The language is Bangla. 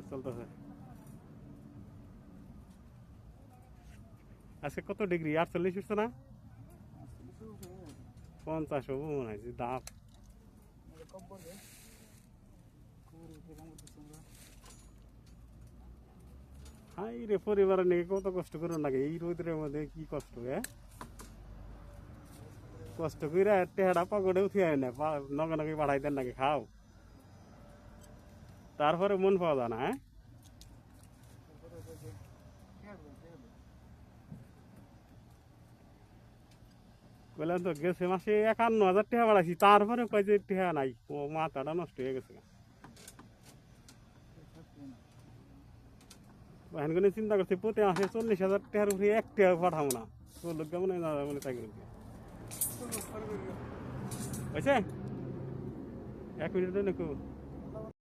চলতেছে। আজকে কত ডিগ্রি? 48 উঠছে না? 50 মনে হয় দাম। হাই রে, পরিবারের নাকি কত কষ্ট করুন লাগে এই রোদের মধ্যে, কি কষ্ট কষ্ট করে টেহারা পাগড়ে উঠিয়ে না, নগে নগে বাড়াই দেন নাকি খাও, তারপরে মন পাওয়া যায় না। বললাম তো গেছে মাসে 51,000 টাকা বাড়াইছি, তারপরে কয় যে টাকা নাই, ও মাথাটা নষ্ট হয়ে গেছে। এখন কোনো চিন্তা করছি প্রতি মাসে 40,000 টাকার উপরে এক টাকা পাঠাবো না, তোর লোক কেমন মনে থাকি হয়েছে। 1 মিনিট নাকো।